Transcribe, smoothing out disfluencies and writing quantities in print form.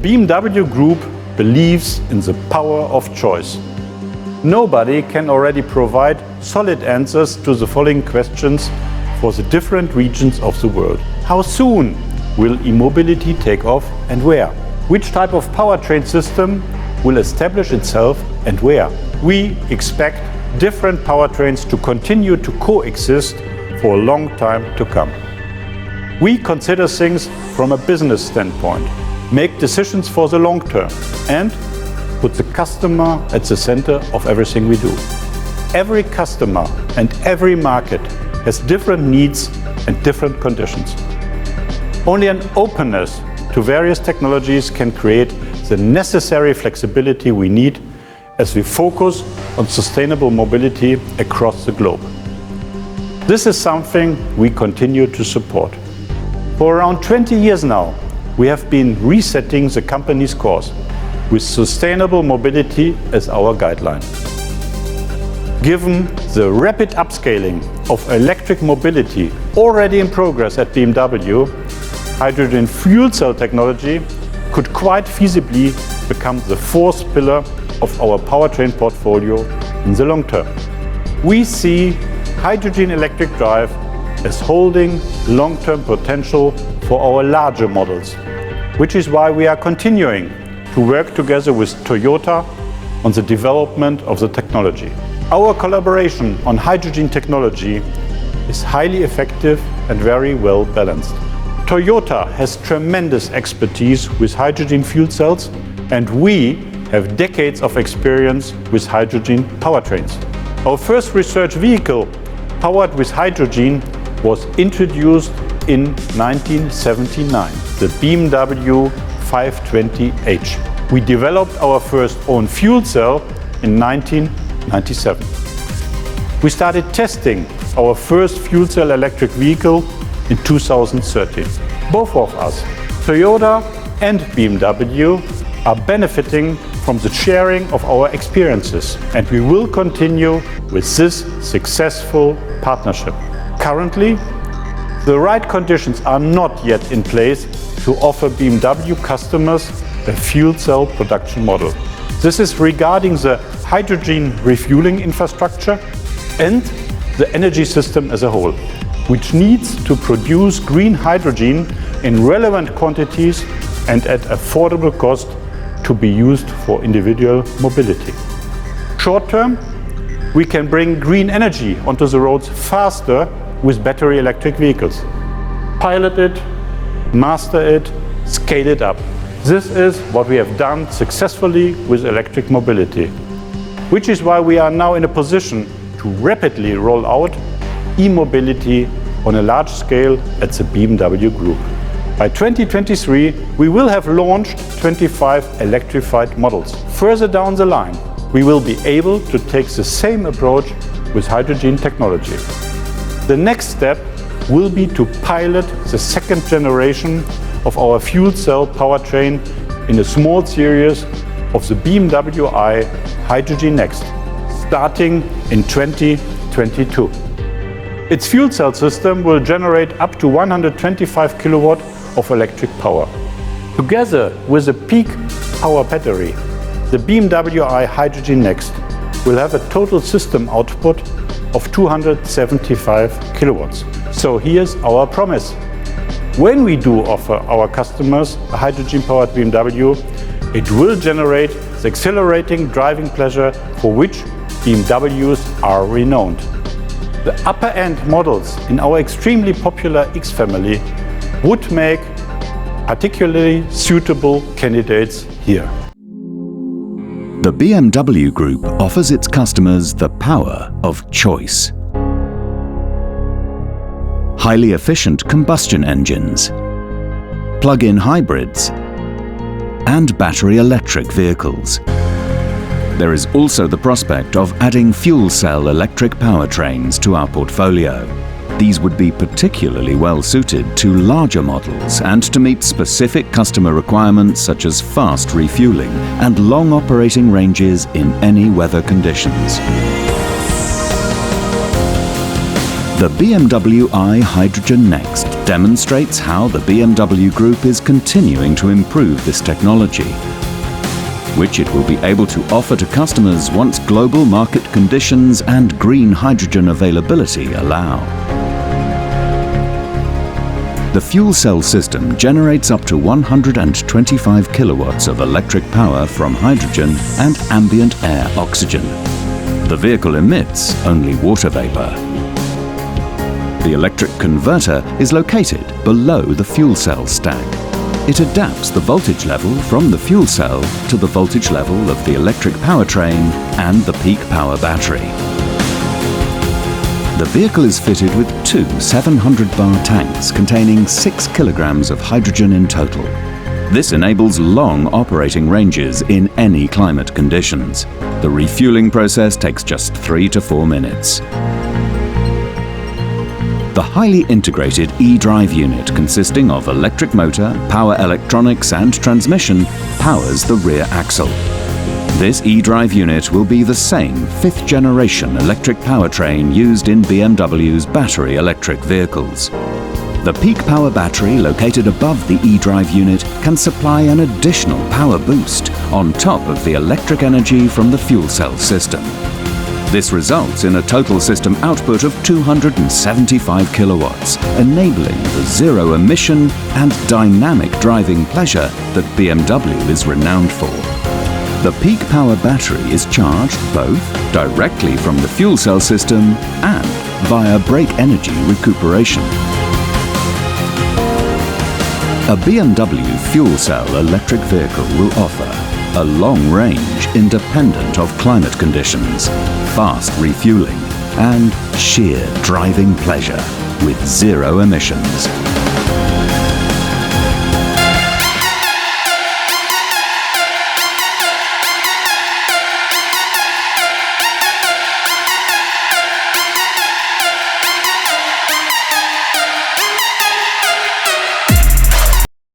BMW Group believes in the power of choice. Nobody can already provide solid answers to the following questions for the different regions of the world. How soon will e-mobility take off and where? Which type of powertrain system will establish itself and where? We expect different powertrains to continue to coexist for a long time to come. We consider things from a business standpoint, make decisions for the long term, and put the customer at the center of everything we do. Every customer and every market has different needs and different conditions. Only an openness to various technologies can create the necessary flexibility we need as we focus on sustainable mobility across the globe. This is something we continue to support. For around 20 years now, we have been resetting the company's course with sustainable mobility as our guideline. Given the rapid upscaling of electric mobility already in progress at BMW, hydrogen fuel cell technology could quite feasibly become the fourth pillar of our powertrain portfolio in the long term. We see hydrogen electric drive as holding long-term potential for our larger models, which is why we are continuing to work together with Toyota on the development of the technology. Our collaboration on hydrogen technology is highly effective and very well balanced. Toyota has tremendous expertise with hydrogen fuel cells, and we have decades of experience with hydrogen powertrains. Our first research vehicle powered with hydrogen was introduced in 1979, the BMW 520h. We developed our first own fuel cell in 1997. We started testing our first fuel cell electric vehicle in 2013. Both of us, Toyota and BMW, are benefiting from the sharing of our experiences, and we will continue with this successful partnership. Currently, the right conditions are not yet in place to offer BMW customers a fuel cell production model. This is regarding the hydrogen refueling infrastructure and the energy system as a whole, which needs to produce green hydrogen in relevant quantities and at affordable cost to be used for individual mobility. Short term, we can bring green energy onto the roads faster with battery electric vehicles. Pilot it, master it, scale it up. This is what we have done successfully with electric mobility, which is why we are now in a position to rapidly roll out e-mobility on a large scale at the BMW Group. By 2023, we will have launched 25 electrified models. Further down the line, we will be able to take the same approach with hydrogen technology. The next step will be to pilot the second generation of our fuel cell powertrain in a small series of the BMW i Hydrogen Next, starting in 2022. Its fuel cell system will generate up to 125 kilowatt of electric power. Together with a peak power battery, the BMW i Hydrogen Next will have a total system output of 275 kilowatts. So here's our promise. When we do offer our customers a hydrogen-powered BMW, it will generate the exhilarating driving pleasure for which BMWs are renowned. The upper-end models in our extremely popular X family would make particularly suitable candidates here. The BMW Group offers its customers the power of choice. Highly efficient combustion engines, plug-in hybrids, and battery electric vehicles. There is also the prospect of adding fuel cell electric powertrains to our portfolio. These would be particularly well suited to larger models and to meet specific customer requirements such as fast refueling and long operating ranges in any weather conditions. The BMW i Hydrogen Next demonstrates how the BMW Group is continuing to improve this technology, which it will be able to offer to customers once global market conditions and green hydrogen availability allow. The fuel cell system generates up to 125 kilowatts of electric power from hydrogen and ambient air oxygen. The vehicle emits only water vapor. The electric converter is located below the fuel cell stack. It adapts the voltage level from the fuel cell to the voltage level of the electric powertrain and the peak power battery. The vehicle is fitted with two 700-bar tanks containing 6 kilograms of hydrogen in total. This enables long operating ranges in any climate conditions. The refueling process takes just 3 to 4 minutes. The highly integrated e-drive unit, consisting of electric motor, power electronics and transmission, powers the rear axle. This e-drive unit will be the same 5th generation electric powertrain used in BMW's battery electric vehicles. The peak power battery located above the e-drive unit can supply an additional power boost on top of the electric energy from the fuel cell system. This results in a total system output of 275 kilowatts, enabling the zero-emission and dynamic driving pleasure that BMW is renowned for. The peak power battery is charged both directly from the fuel cell system and via brake energy recuperation. A BMW fuel cell electric vehicle will offer a long range independent of climate conditions, fast refueling, and sheer driving pleasure with zero emissions.